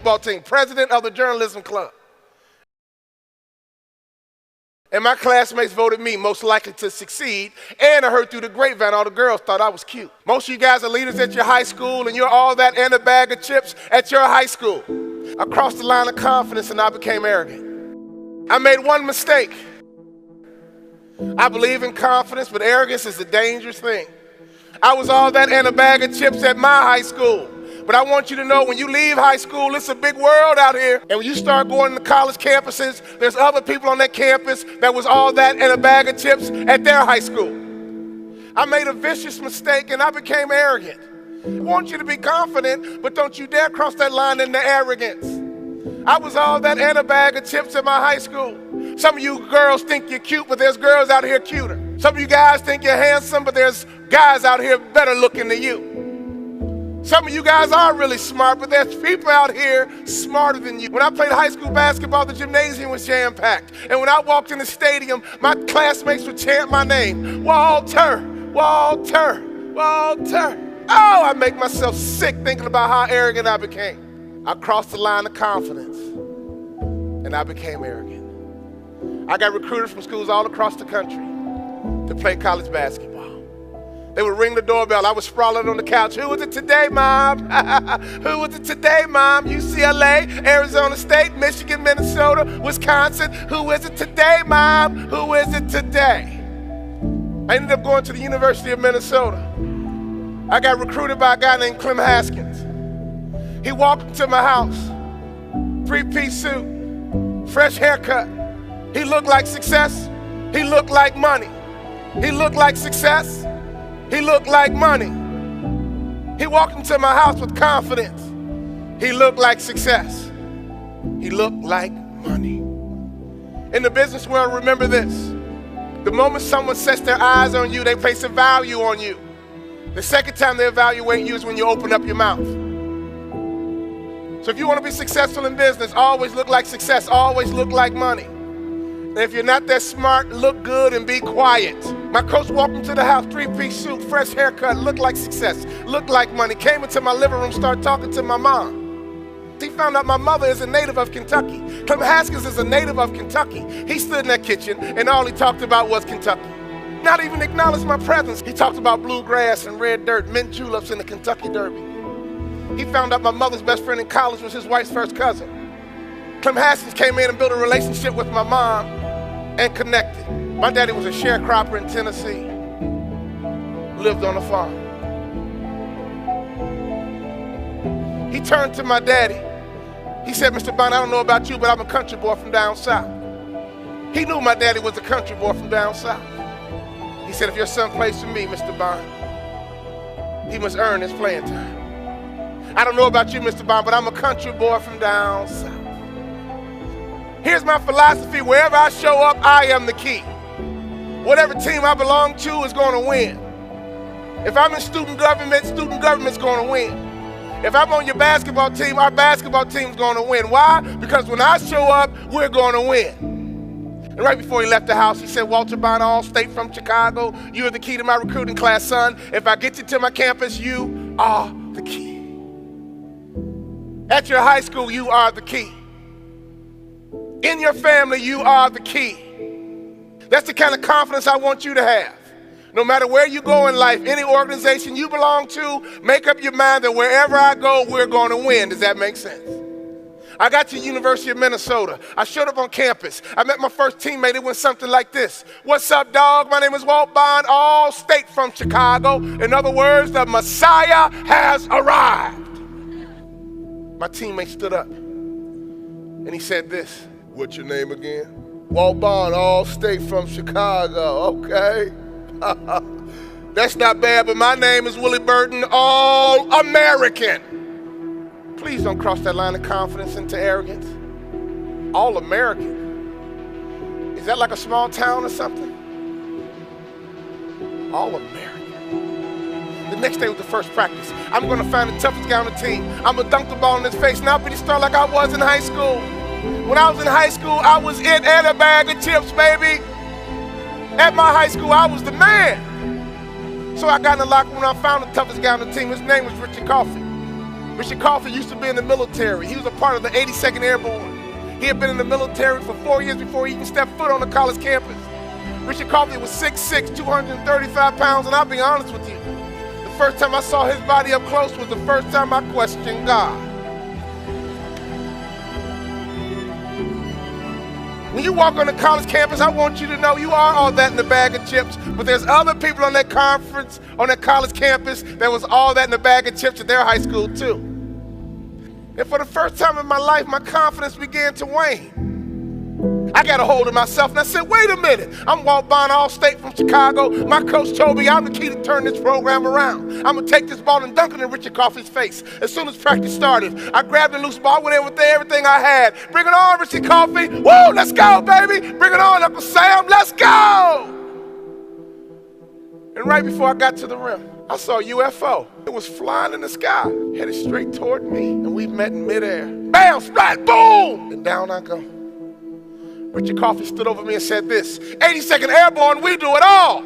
Football team, president of the journalism club. And my classmates voted me most likely to succeed, and I heard through the grapevine all the girls thought I was cute. Most of you guys are leaders at your high school, and you're all that and a bag of chips at your high school. I crossed the line of confidence and I became arrogant. I made one mistake. I believe in confidence, but arrogance is a dangerous thing. I was all that and a bag of chips at my high school. But I want you to know, when you leave high school, it's a big world out here. And when you start going to college campuses, there's other people on that campus that was all that and a bag of chips at their high school. I made a vicious mistake and I became arrogant. I want you to be confident, but don't you dare cross that line into arrogance. I was all that and a bag of chips at my high school. Some of you girls think you're cute, but there's girls out here cuter. Some of you guys think you're handsome, but there's guys out here better looking than you. Some of you guys are really smart, but there's people out here smarter than you. When I played high school basketball, the gymnasium was jam-packed. And when I walked in the stadium, my classmates would chant my name. Walter, Walter, Walter. Oh, I make myself sick thinking about how arrogant I became. I crossed the line of confidence, and I became arrogant. I got recruited from schools all across the country to play college basketball. They would ring the doorbell. I was sprawling on the couch. Who is it today, Mom? Who is it today, Mom? UCLA, Arizona State, Michigan, Minnesota, Wisconsin. Who is it today, Mom? Who is it today? I ended up going to the University of Minnesota. I got recruited by a guy named Clem Haskins. He walked into my house, 3-piece suit, fresh haircut. He looked like success. He looked like money. He looked like success. He looked like money. He walked into my house with confidence. He looked like success. He looked like money. In the business world, remember this. The moment someone sets their eyes on you, they place a value on you. The second time they evaluate you is when you open up your mouth. So if you want to be successful in business, always look like success, always look like money. And if you're not that smart, look good and be quiet. My coach walked into the house, 3-piece suit, fresh haircut, looked like success, looked like money. Came into my living room, started talking to my mom. He found out my mother is a native of Kentucky. Clem Haskins is a native of Kentucky. He stood in that kitchen and all he talked about was Kentucky. Not even acknowledged my presence. He talked about bluegrass and red dirt, mint juleps and the Kentucky Derby. He found out my mother's best friend in college was his wife's first cousin. Clem Haskins came in and built a relationship with my mom and connected. My daddy was a sharecropper in Tennessee, lived on a farm. He turned to my daddy. He said, Mr. Bond, I don't know about you, but I'm a country boy from down south. He knew my daddy was a country boy from down south. He said, if your son plays for me, Mr. Bond, he must earn his playing time. I don't know about you, Mr. Bond, but I'm a country boy from down south. Here's my philosophy. Wherever I show up, I am the key. Whatever team I belong to is going to win. If I'm in student government's going to win. If I'm on your basketball team, our basketball team's going to win. Why? Because when I show up, we're going to win. And right before he left the house, he said, Walter Bond, All-State from Chicago, you're the key to my recruiting class, son. If I get you to my campus, you are the key. At your high school, you are the key. In your family, you are the key. That's the kind of confidence I want you to have. No matter where you go in life, any organization you belong to, make up your mind that wherever I go, we're going to win. Does that make sense? I got to the University of Minnesota. I showed up on campus. I met my first teammate. It went something like this. What's up, dog? My name is Walt Bond, All-State from Chicago. In other words, the Messiah has arrived. My teammate stood up and he said this. What's your name again? Walt Bond, All-State from Chicago. Okay. That's not bad, but my name is Willie Burton, All-American. Please don't cross that line of confidence into arrogance. All-American. Is that like a small town or something? All-American. The next day was the first practice. I'm going to find the toughest guy on the team. I'm going to dunk the ball in his face. Now I'm going to start like I was in high school. When I was in high school, I was it and a bag of chips, baby. At my high school, I was the man. So I got in the locker room and I found the toughest guy on the team. His name was Richard Coffey. Richard Coffey used to be in the military. He was a part of the 82nd Airborne. He had been in the military for 4 years before he even stepped foot on the college campus. Richard Coffey was 6'6", 235 pounds, and I'll be honest with you, the first time I saw his body up close was the first time I questioned God. When you walk on the college campus, I want you to know you are all that in a bag of chips, but there's other people on that conference, on that college campus, that was all that in a bag of chips at their high school too. And for the first time in my life, my confidence began to wane. I got a hold of myself and I said, wait a minute, I'm Walt Bond, All-State from Chicago. My coach told me I'm the key to turn this program around. I'm gonna take this ball and dunk it in Richard Coffey's face. As soon as practice started, I grabbed the loose ball, went in with everything I had. Bring it on, Richard Coffey. Woo, let's go, baby. Bring it on, Uncle Sam, let's go. And right before I got to the rim, I saw a UFO. It was flying in the sky, headed straight toward me, and we met in midair. Bam, splat, boom, and down I go. Richard Coffey stood over me and said this, 82nd Airborne, we do it all.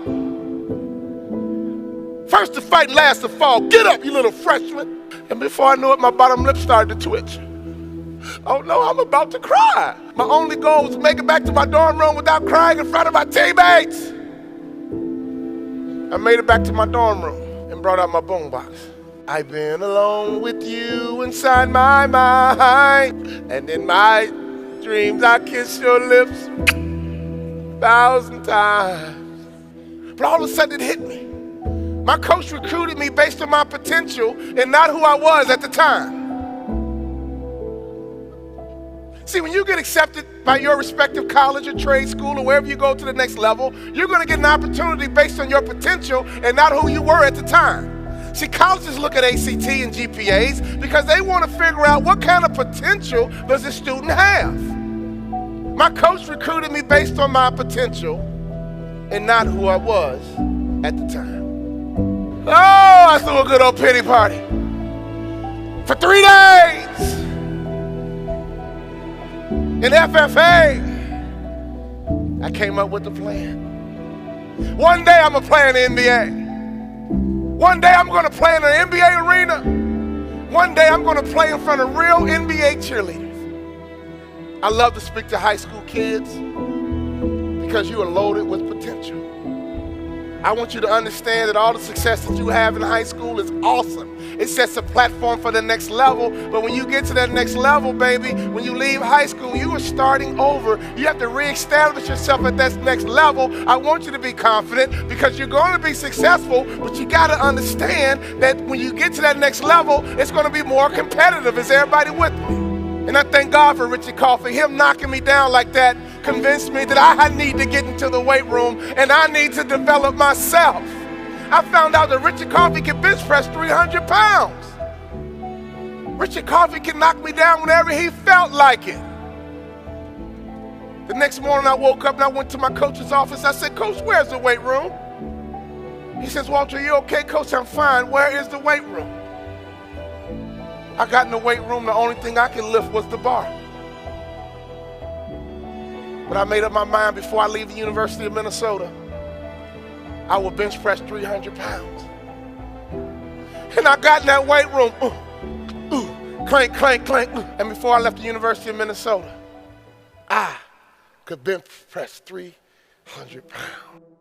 First to fight, last to fall. Get up, you little freshman. And before I knew it, my bottom lip started to twitch. Oh no, I'm about to cry. My only goal was to make it back to my dorm room without crying in front of my teammates. I made it back to my dorm room and brought out my boombox. I've been alone with you inside my mind, and in my dreams I kiss your lips 1,000 times. But all of a sudden it hit me. My coach recruited me based on my potential and not who I was at the time. See, when you get accepted by your respective college or trade school or wherever you go to the next level, you're going to get an opportunity based on your potential and not who you were at the time. See, colleges look at ACT and GPAs because they want to figure out what kind of potential does this student have. My coach recruited me based on my potential and not who I was at the time. Oh, I threw a good old pity party. For 3 days. In FFA, I came up with a plan. One day I'm going to play in the NBA. One day I'm going to play in an NBA arena. One day I'm going to play in front of real NBA cheerleaders. I love to speak to high school kids because you are loaded with potential. I want you to understand that all the success that you have in high school is awesome. It sets a platform for the next level, but when you get to that next level, baby, when you leave high school, you are starting over. You have to reestablish yourself at that next level. I want you to be confident because you're going to be successful, but you got to understand that when you get to that next level, it's going to be more competitive. Is everybody with me? And I thank God for Richard Coffey. Him knocking me down like that convinced me that I need to get into the weight room and I need to develop myself. I found out that Richard Coffey can bench press 300 pounds. Richard Coffey can knock me down whenever he felt like it. The next morning I woke up and I went to my coach's office. I said, Coach, where's the weight room? He says, Walter, you okay? Coach, I'm fine. Where is the weight room? I got in the weight room, the only thing I could lift was the bar. But I made up my mind before I leave the University of Minnesota, I will bench press 300 pounds. And I got in that weight room, clank, clank, clank. And before I left the University of Minnesota, I could bench press 300 pounds.